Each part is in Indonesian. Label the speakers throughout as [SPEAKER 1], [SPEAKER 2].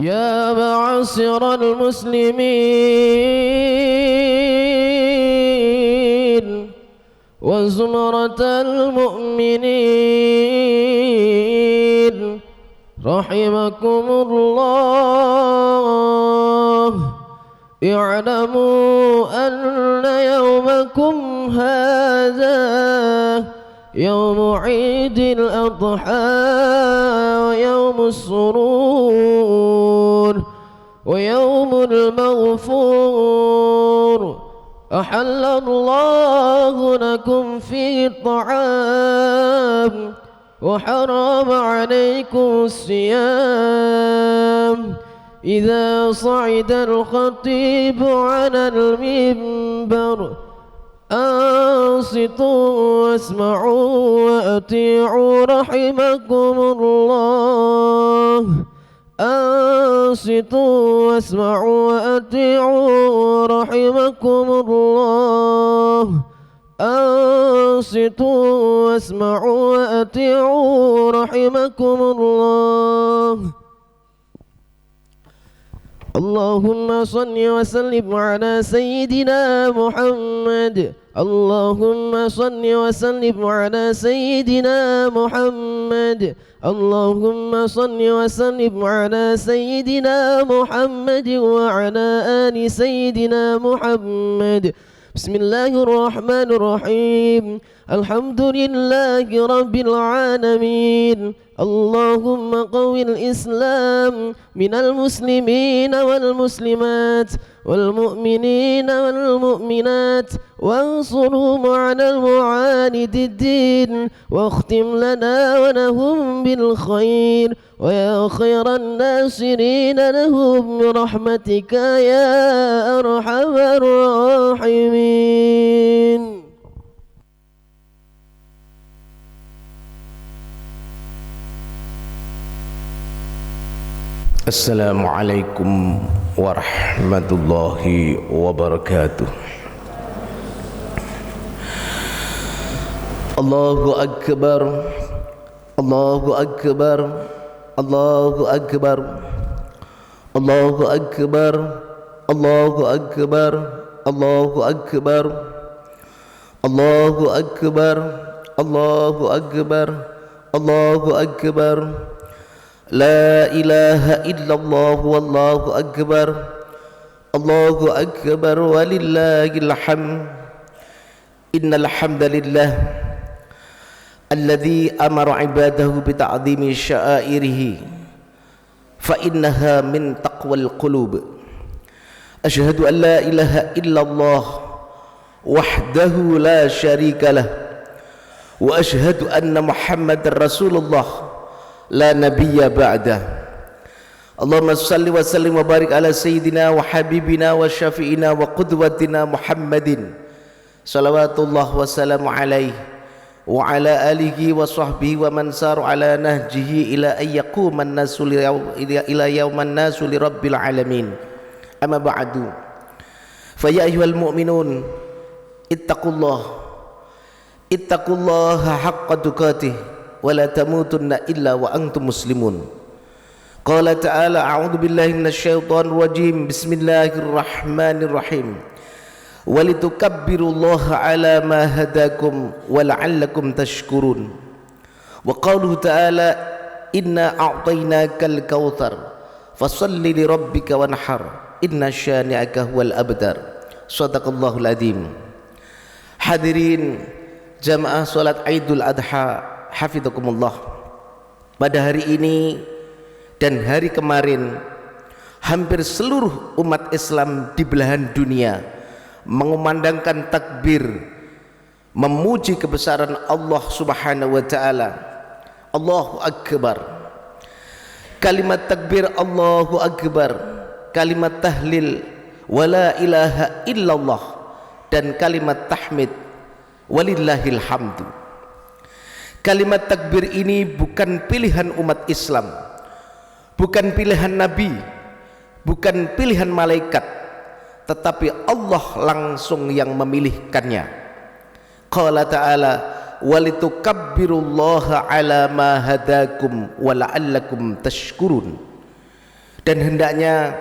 [SPEAKER 1] يا معشر المسلمين وزمرة المؤمنين رحمكم الله، اعلموا أن يومكم هذا يوم عيد الأضحى ويوم السرور ويوم المغفور. أحل الله لكم فيه الطعام وحرم عليكم الصيام. إذا صعد الخطيب على المنبر أنصتوا واسمعوا وأطيعوا رحمكم الله. أنصتوا واسمعوا وأطيعوا رحمكم الله. أنصتوا واسمعوا وأطيعوا رحمكم الله. اللهم صل وسلم على سيدنا محمد. اللهم صل وسلم على سيدنا محمد. اللهم صل وسلم على سيدنا محمد وعلى آل سيدنا محمد. بسم الله الرحمن الرحيم. الحمد لله رب العالمين. اللهم قو الإسلام من المسلمين والمسلمات والمؤمنين والمؤمنات وانصرهم على المعاند الدين، واختم لنا ولهم بالخير ويا خير الناصرين لهم برحمتك يا أرحم الراحمين.
[SPEAKER 2] Assalamualaikum warahmatullahi wabarakatuh. Allahu Akbar, Allahu Akbar, Allahu Akbar, Allahu Akbar, Allahu Akbar, Allahu Akbar, Allahu Akbar, Allahu Akbar, Allahu Akbar. La ilaha illallah wallahu akbar. Allahu akbar walillahil hamd. Innal hamdalillah alladzi amara ibadahu bita'dhimi sya'airihi fa innaha min taqwal qulub. Asyhadu an la ilaha illallah wahdahu la syarika lah wa asyhadu anna Muhammadar Rasulullah la nabiyya ba'dah. Allahumma salli wa sallim wa barik ala sayyidina wa habibina wa syafi'ina wa qudwatina Muhammadin salawatullah wa salamu alaihi wa ala alihi wa sahbihi wa man saru ala nahjihi ila ayyaquman nasu ila yawman nasu li rabbil alamin. Amma ba'du, fa ya ayyuhal mu'minun ittaqullaha haqqa tuqatih wa la tamutunna illa wa antum muslimun. Qala ta'ala a'udzu billahi minasyaitonir rajim. Bismillahirrahmanirrahim. Walitukabbirullaha ala ma hadakum wa la'allakum tashkurun. Wa qaluhu ta'ala inna a'tainakal kautsar fasalli li rabbika wanhar inna syani'aka huwal abtar. Shadaqallahul adzim. Hadirin jamaah salat Idul Adha hafizakumullah. Pada hari ini dan hari kemarin hampir seluruh umat Islam di belahan dunia mengumandangkan takbir memuji kebesaran Allah Subhanahu wa taala. Allahu Akbar. Kalimat takbir Allahu Akbar, kalimat tahlil wala ilaha illallah, dan kalimat tahmid walillahil hamdu. Kalimat takbir ini bukan pilihan umat Islam, bukan pilihan Nabi, bukan pilihan malaikat, tetapi Allah langsung yang memilihkannya. Qala ta'ala walitukabbirullaha ala ma hadakum wa la'allakum tashkurun. Dan hendaknya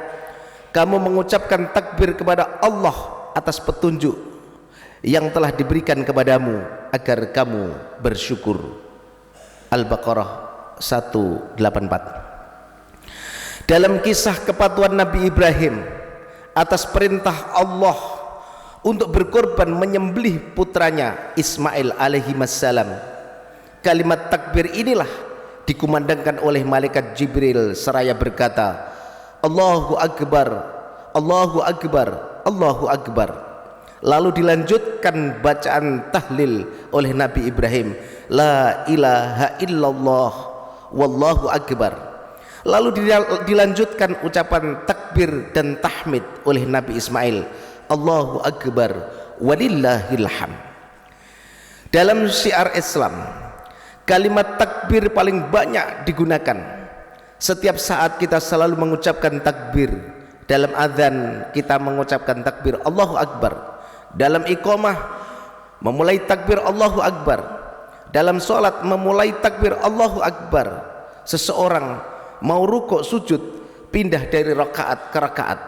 [SPEAKER 2] kamu mengucapkan takbir kepada Allah atas petunjuk yang telah diberikan kepadamu agar kamu bersyukur. Al-Baqarah 184. Dalam kisah kepatuhan Nabi Ibrahim atas perintah Allah untuk berkorban menyembelih putranya Ismail alaihi wassalam, kalimat takbir inilah dikumandangkan oleh malaikat Jibril seraya berkata, Allahu Akbar, Allahu Akbar, Allahu Akbar. Lalu dilanjutkan bacaan tahlil oleh Nabi Ibrahim, La ilaha illallah, Wallahu Akbar. Lalu dilanjutkan ucapan takbir dan tahmid oleh Nabi Ismail, Allahu Akbar, walillahil hamd. Dalam syiar Islam, kalimat takbir paling banyak digunakan. Setiap saat kita selalu mengucapkan takbir. Dalam azan kita mengucapkan takbir Allahu Akbar. Dalam iqamah memulai takbir Allahu Akbar. Dalam sholat memulai takbir Allahu Akbar. Seseorang mau rukuk sujud, pindah dari rakaat ke rakaat,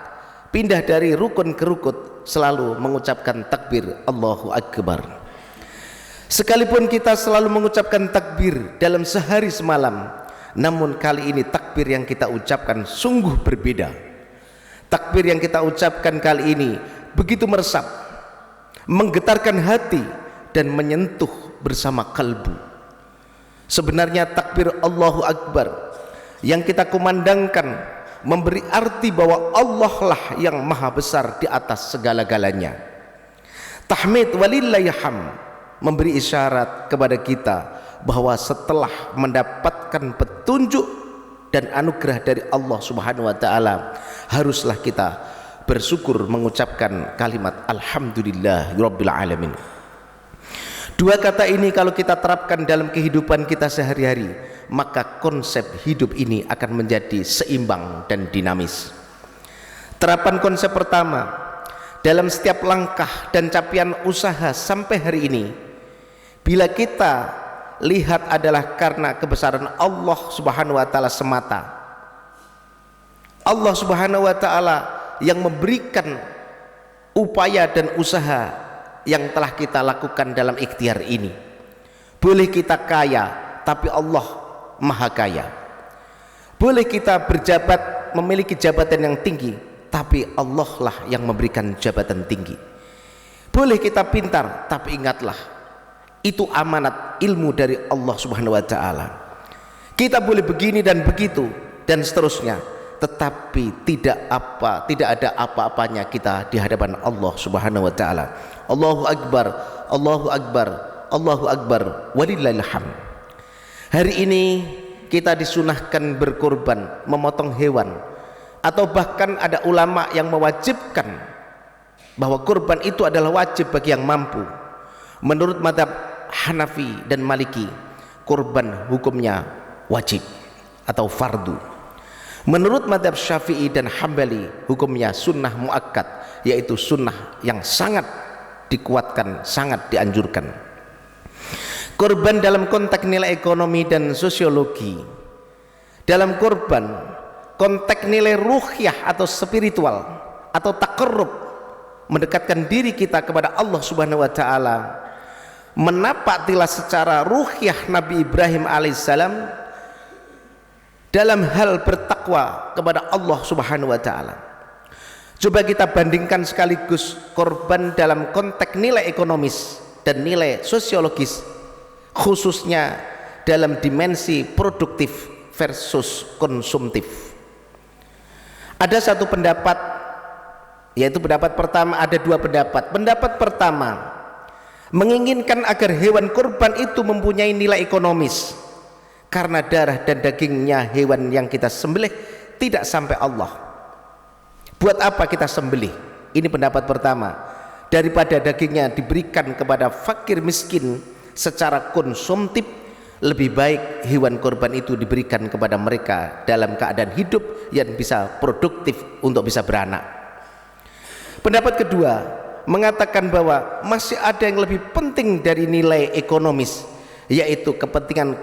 [SPEAKER 2] pindah dari rukun ke rukun, selalu mengucapkan takbir Allahu Akbar. Sekalipun kita selalu mengucapkan takbir dalam sehari semalam, namun kali ini takbir yang kita ucapkan sungguh berbeda. Takbir yang kita ucapkan kali ini begitu meresap, menggetarkan hati dan menyentuh bersama kalbu. Sebenarnya takbir Allahu Akbar yang kita kumandangkan memberi arti bahwa Allah lah yang maha besar di atas segala-galanya. Tahmid walillahil hamd memberi isyarat kepada kita bahwa setelah mendapatkan petunjuk dan anugerah dari Allah Subhanahu wa taala, haruslah kita bersyukur mengucapkan kalimat alhamdulillahirabbil alamin. Dua kata ini kalau kita terapkan dalam kehidupan kita sehari-hari, maka konsep hidup ini akan menjadi seimbang dan dinamis. Terapan konsep pertama, dalam setiap langkah dan capaian usaha sampai hari ini, bila kita lihat adalah karena kebesaran Allah Subhanahu wa taala semata. Allah Subhanahu wa taala yang memberikan upaya dan usaha yang telah kita lakukan dalam ikhtiar ini. Boleh kita kaya, tapi Allah maha kaya. Boleh kita berjabat, memiliki jabatan yang tinggi, tapi Allah lah yang memberikan jabatan tinggi. Boleh kita pintar, tapi ingatlah, itu amanat ilmu dari Allah Subhanahu wa taala. Kita boleh begini dan begitu dan seterusnya, tetapi tidak ada apa-apanya kita di hadapan Allah Subhanahu wa taala. Allahu Akbar, Allahu Akbar, Allahu Akbar, walillahil hamd. Hari ini kita disunahkan berkorban, memotong hewan, atau bahkan ada ulama yang mewajibkan bahwa korban itu adalah wajib bagi yang mampu. Menurut mazhab Hanafi dan Maliki, korban hukumnya wajib atau fardu. Menurut mazhab Syafi'i dan Hambali, hukumnya sunnah muakkad, yaitu sunnah yang sangat dikuatkan, sangat dianjurkan. Korban dalam konteks nilai ekonomi dan sosiologi. Dalam korban, konteks nilai ruhiyah atau spiritual atau taqarrub, mendekatkan diri kita kepada Allah Subhanahu wa taala. Menapaktilah secara ruhiyah Nabi Ibrahim alaihissalam dalam hal bertakwa kepada Allah Subhanahu wa taala. Coba kita bandingkan sekaligus korban dalam konteks nilai ekonomis dan nilai sosiologis, khususnya dalam dimensi produktif versus konsumtif. Ada satu pendapat, yaitu pendapat pertama, ada dua pendapat. Pendapat pertama menginginkan agar hewan kurban itu mempunyai nilai ekonomis, karena darah dan dagingnya hewan yang kita sembelih tidak sampai Allah. Buat apa kita sembelih? Ini pendapat pertama. Daripada dagingnya diberikan kepada fakir miskin secara konsumtif, lebih baik hewan kurban itu diberikan kepada mereka dalam keadaan hidup yang bisa produktif untuk bisa beranak. Pendapat kedua mengatakan bahwa masih ada yang lebih penting dari nilai ekonomis, yaitu kepentingan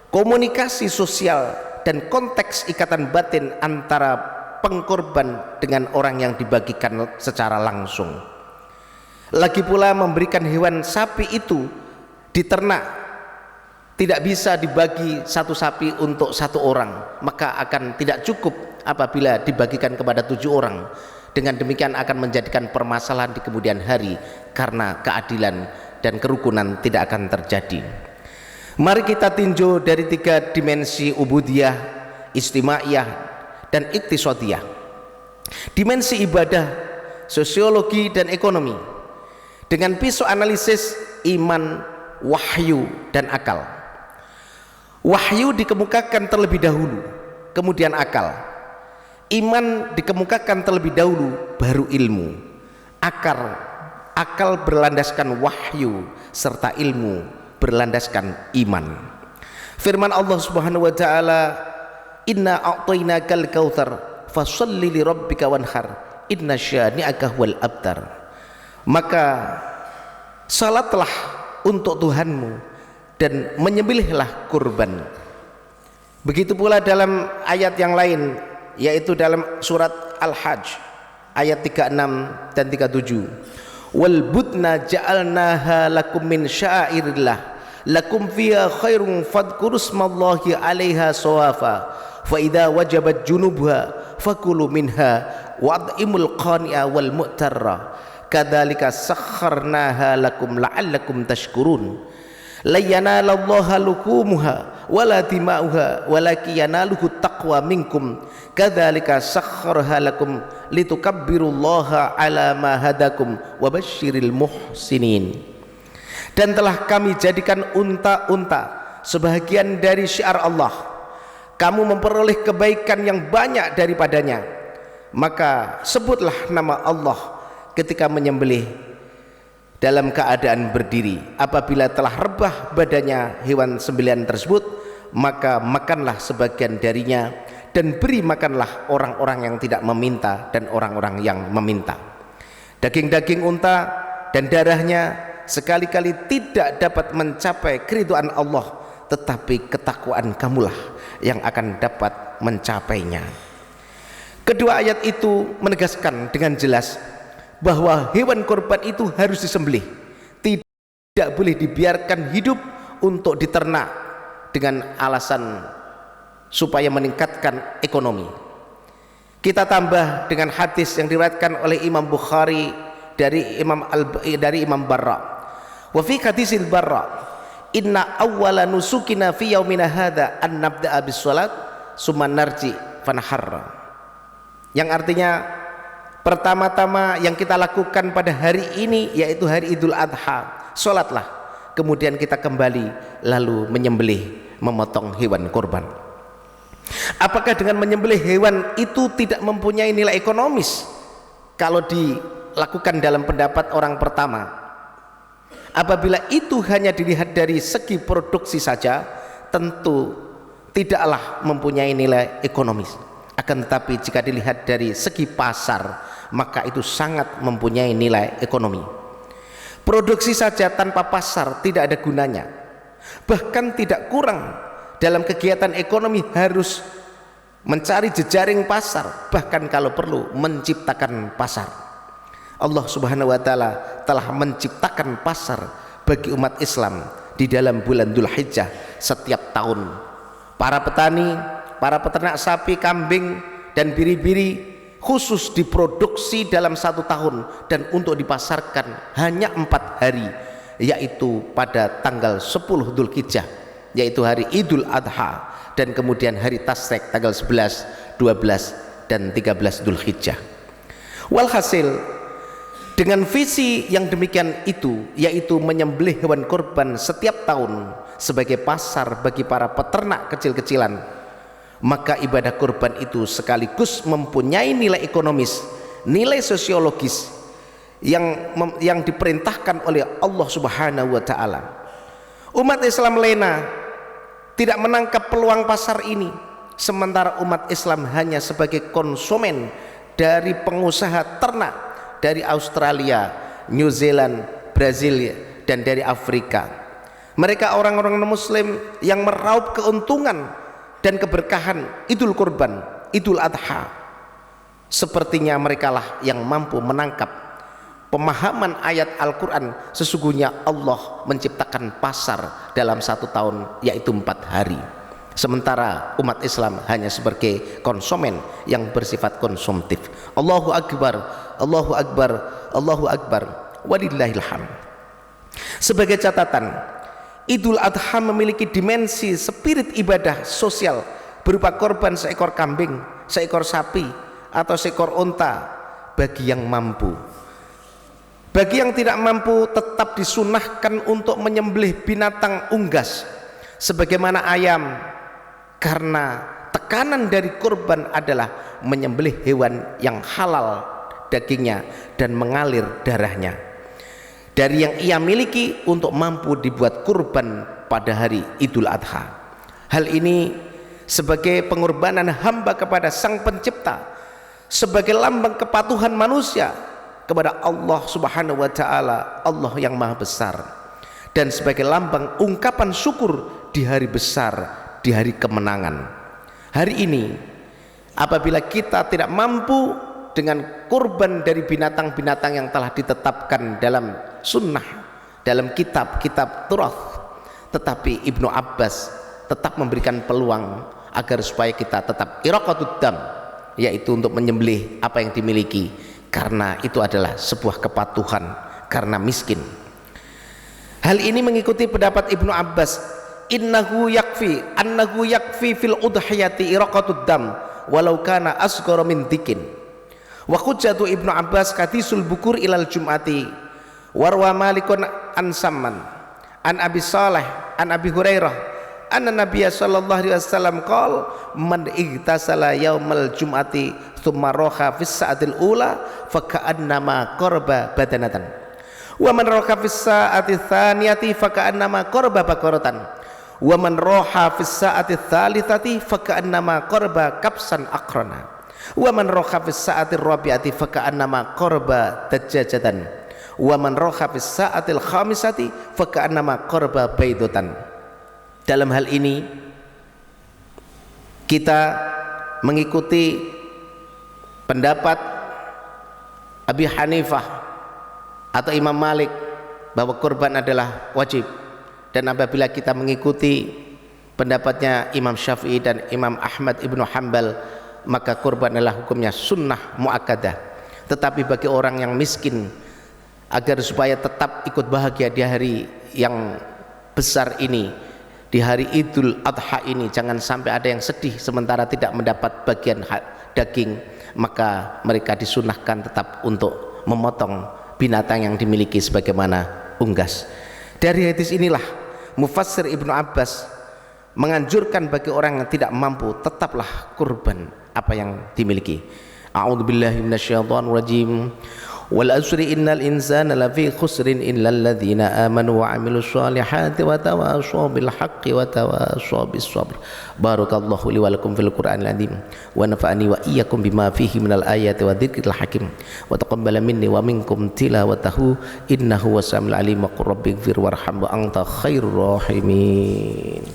[SPEAKER 2] komunikasi sosial dan konteks ikatan batin antara pengkorban dengan orang yang dibagikan secara langsung. Lagi pula memberikan hewan sapi itu diternak tidak bisa dibagi satu sapi untuk satu orang, maka akan tidak cukup apabila dibagikan kepada 7 orang. Dengan demikian akan menjadikan permasalahan di kemudian hari, karena keadilan dan kerukunan tidak akan terjadi. Mari kita tinjau dari 3 dimensi ubudiyah, istimaiyah, dan iktisadiyah. Dimensi ibadah, sosiologi, dan ekonomi dengan pisau analisis iman, wahyu, dan akal. Wahyu dikemukakan terlebih dahulu, kemudian akal. Iman dikemukakan terlebih dahulu, baru ilmu. Akal berlandaskan wahyu, serta ilmu berlandaskan iman. Firman Allah Subhanahu wa taala, "Inna a'tainakal kautsar fasholli li rabbika wanhar inna syani'aka huwal abtar." Maka salatlah untuk Tuhanmu dan menyembelihlah kurban. Begitu pula dalam ayat yang lain, yaitu dalam surat Al-Hajj ayat 36 dan 37. Wal budna ja'alnaha lakum min sya'airillah lakum fiha khairun fadhkurusmallahi 'alaiha sawafa fa idza wajabat junubuha fakulu minha wa'imul qani'a wal mu'tarra kadzalika sakharnaha lakum la'allakum tashkurun. La yanalallaha lukumuha wala dima'uha walakin yanaluhu taqwa minkum kadzalika sakhkharaha lakum litukabbirullaha ala ma hadakum wa basyiril muhsinin. Dan telah kami jadikan unta-unta sebahagian dari syiar Allah, kamu memperoleh kebaikan yang banyak daripadanya, maka sebutlah nama Allah ketika menyembelih dalam keadaan berdiri. Apabila telah rebah badannya hewan sembelihan tersebut, maka makanlah sebagian darinya dan beri makanlah orang-orang yang tidak meminta dan orang-orang yang meminta. Daging-daging unta dan darahnya sekali-kali tidak dapat mencapai keridhaan Allah, tetapi ketakwaan kamulah yang akan dapat mencapainya. Kedua ayat itu menegaskan dengan jelas bahwa hewan korban itu harus disembelih, tidak boleh dibiarkan hidup untuk diternak dengan alasan supaya meningkatkan ekonomi. Kita tambah dengan hadis yang diriwayatkan oleh Imam Bukhari dari Imam Barra. Wa fi hadisil Barra, inna awwala nusukina fi yaumina hadza an nabda'a bis salat summa narji fanaharra. Yang artinya pertama-tama yang kita lakukan pada hari ini yaitu hari Idul Adha, sholatlah, kemudian kita kembali lalu menyembelih, memotong hewan korban. Apakah dengan menyembelih hewan itu tidak mempunyai nilai ekonomis? Kalau dilakukan dalam pendapat orang pertama, apabila itu hanya dilihat dari segi produksi saja, tentu tidaklah mempunyai nilai ekonomis. Akan tetapi jika dilihat dari segi pasar, maka itu sangat mempunyai nilai ekonomi. Produksi saja tanpa pasar tidak ada gunanya, bahkan tidak kurang dalam kegiatan ekonomi harus mencari jejaring pasar, bahkan kalau perlu menciptakan pasar. Allah Subhanahu wa taala telah menciptakan pasar bagi umat Islam di dalam bulan Dzulhijjah setiap tahun. Para petani, para peternak sapi, kambing, dan biri-biri khusus diproduksi dalam 1 tahun dan untuk dipasarkan hanya 4 hari, yaitu pada tanggal 10 Dzulhijjah, yaitu hari Idul Adha, dan kemudian hari Tasyrik tanggal 11, 12, dan 13 Dzulhijjah. Walhasil, dengan visi yang demikian itu, yaitu menyembelih hewan korban setiap tahun sebagai pasar bagi para peternak kecil-kecilan, maka ibadah kurban itu sekaligus mempunyai nilai ekonomis, nilai sosiologis yang diperintahkan oleh Allah Subhanahu wa taala. Umat Islam lena tidak menangkap peluang pasar ini, sementara umat Islam hanya sebagai konsumen dari pengusaha ternak dari Australia, New Zealand, Brazil, dan dari Afrika. Mereka orang-orang muslim yang meraup keuntungan dan keberkahan Idul Kurban, Idul Adha. Sepertinya merekalah yang mampu menangkap pemahaman ayat Al-Quran. Sesungguhnya Allah menciptakan pasar dalam 1 tahun, yaitu 4 hari. Sementara umat Islam hanya sebagai konsumen yang bersifat konsumtif. Allahu Akbar, Allahu Akbar, Allahu Akbar, walillahil hamd. Sebagai catatan, Idul Adha memiliki dimensi spirit ibadah sosial berupa korban seekor kambing, seekor sapi, atau seekor unta bagi yang mampu. Bagi yang tidak mampu tetap disunahkan untuk menyembelih binatang unggas sebagaimana ayam, karena tekanan dari kurban adalah menyembelih hewan yang halal dagingnya dan mengalir darahnya dari yang ia miliki untuk mampu dibuat kurban pada hari Idul Adha. Hal ini sebagai pengorbanan hamba kepada Sang Pencipta, sebagai lambang kepatuhan manusia kepada Allah Subhanahu wa Ta'ala, Allah yang Maha Besar, dan sebagai lambang ungkapan syukur di hari besar, di hari kemenangan. Hari ini apabila kita tidak mampu dengan kurban dari binatang-binatang yang telah ditetapkan dalam sunnah, dalam kitab-kitab turath, tetapi Ibnu Abbas tetap memberikan peluang agar supaya kita tetap iraqatud dam, yaitu untuk menyembelih apa yang dimiliki, karena itu adalah sebuah kepatuhan karena miskin. Hal ini mengikuti pendapat Ibnu Abbas, annahu yakfi fil udhiyati iraqatud dam walau kana asghara min dikin. Wa hujjatu Ibnu Abbas katisul bukur ilal jum'ati warwa malikun an samman an Abi Saleh an Abi Hurairah anna Nabiya sallallahu alaihi wasallam qala man igtasala yaumal jum'ati thumma roha fis sa'atil ula fa ka'annama qarba badanatan wa man roha fis sa'ati tsaniyati fa ka'annama qarba baqaratan wa man roha fis sa'ati tsalitsati fa ka'annama qarba kabsan aqrana wa man roha fis sa'ati rabi'ati fa ka'annama qarba dajjajatan wa man roha fis sa'atil khamisati fa ka'annama qarba baydatan. Dalam hal ini kita mengikuti pendapat Abi Hanifah atau Imam Malik bahwa kurban adalah wajib, dan apabila kita mengikuti pendapatnya Imam Syafi'i dan Imam Ahmad Ibnu Hanbal, maka kurban adalah hukumnya sunnah muakkadah. Tetapi bagi orang yang miskin, agar supaya tetap ikut bahagia di hari yang besar ini, di hari Idul Adha ini, jangan sampai ada yang sedih sementara tidak mendapat bagian daging, maka mereka disunahkan tetap untuk memotong binatang yang dimiliki sebagaimana unggas. Dari hadis inilah mufassir Ibnu Abbas menganjurkan bagi orang yang tidak mampu tetaplah kurban apa yang dimiliki. A'udzubillahi minasyaitonir rajim. Wal asri innal insana lafi khusrin illal ladzina amanu wa 'amilus solihati wa tawashaw bil haqqi wa tawashaw bis sabr. Barakallahu li wa lakum fil Qur'anil azim wa nafa'ani wa iyyakum bima fihi minal ayati wa dzikril hakim wa taqabbala minni wa minkum tilawatahu innahu wasamiul alim. Qur rabbighfir warham wa anta khairur rahimin.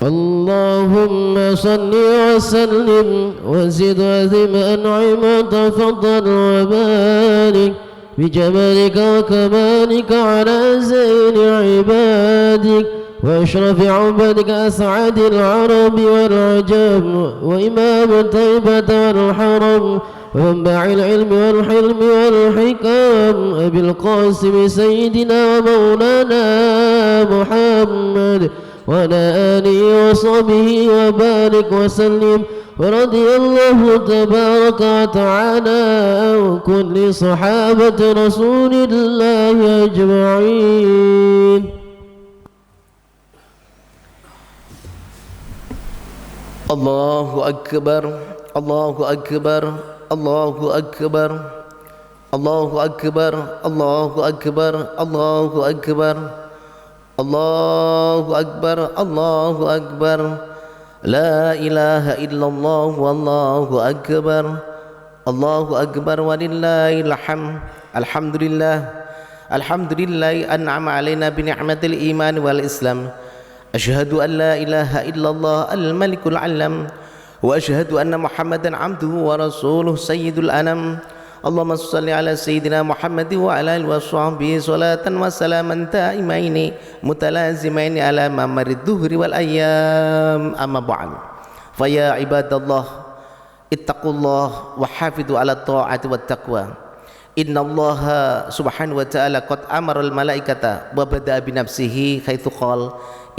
[SPEAKER 1] اللهم صل وسلم وزد وثم أنعم وتفضل وبارك بجمالك وكمالك على زين عبادك وأشرف عبادك أسعد العرب والعجم وإمام طيبة والحرم ومنبع العلم والحلم والحكم أبي القاسم سيدنا ومولانا محمد وعلى آله وصحبه وبارك وسلم. ورضي الله تبارك وتعالى عن كل صحابة رسول الله أجمعين.
[SPEAKER 2] الله أكبر الله أكبر الله أكبر الله أكبر الله أكبر الله أكبر الله أكبر الله أكبر لا إله إلا الله والله أكبر الله أكبر ولله الحمد. الحمد لله الحمد لله أنعم علينا بنعمة الإيمان والإسلام أشهد أن لا إله إلا الله الملك العلم وأشهد أن محمدا عبده ورسوله سيد الأنام اللهم صل على سيدنا محمد وعلى آله وصحبه صلاة وسلاما دائمين متلازمين على ممر الدهر والأيام أما بعد فيا عباد الله اتقوا الله وحافظوا على الطاعة والتقوى إن الله سبحانه وتعالى قد أمر الملائكة وبدأ بنفسه حيث قال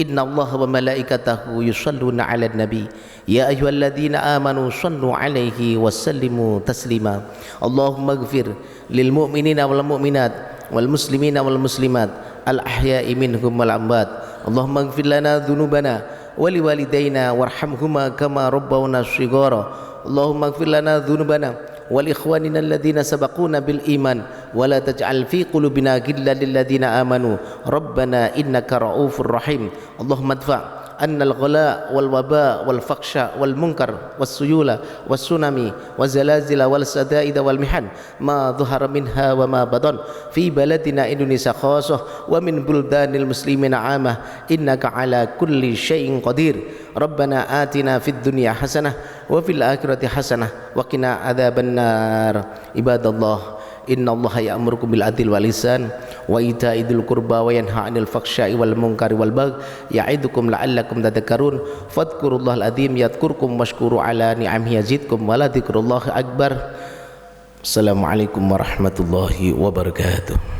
[SPEAKER 2] إن الله وملائكته يصلون على النبي يا أيها الذين آمنوا صلوا عليه وسلموا تسليما اللهم اغفر للمؤمنين والمؤمنات والمسلمين والمسلمات الأحياء منهم والأموات اللهم اغفر لنا ذنوبنا ولوالدينا وارحمهما كما ربونا صغارا اللهم اغفر لنا ذنوبنا ولإخواننا الذين سبقونا بالإيمان ولا تجعل في قلوبنا غلا للذين آمنوا ربنا إنك رؤوف رحيم اللهم ادفع أن الغلاء والوباء والفحش والمنكر والسيول والسنم والزلازل والشدائد والمحن ما ظهر منها وما بطن في بلدنا إندونيسيا خاصة ومن بلدان المسلمين عامة إنك على كل شيء قدير ربنا آتنا في الدنيا حسنة وفي الآخرة حسنة وقنا عذاب النار عباد الله إن الله يأمركم بالعدل والإحسان وإيتاء ذي القربى وينهى عن الفحشاء والمنكر والبغي يعظكم لعلكم تذكرون فاذكروا الله العظيم يذكركم واشكروا على نعمه يزدكم ولذكر الله أكبر السلام عليكم ورحمة الله وبركاته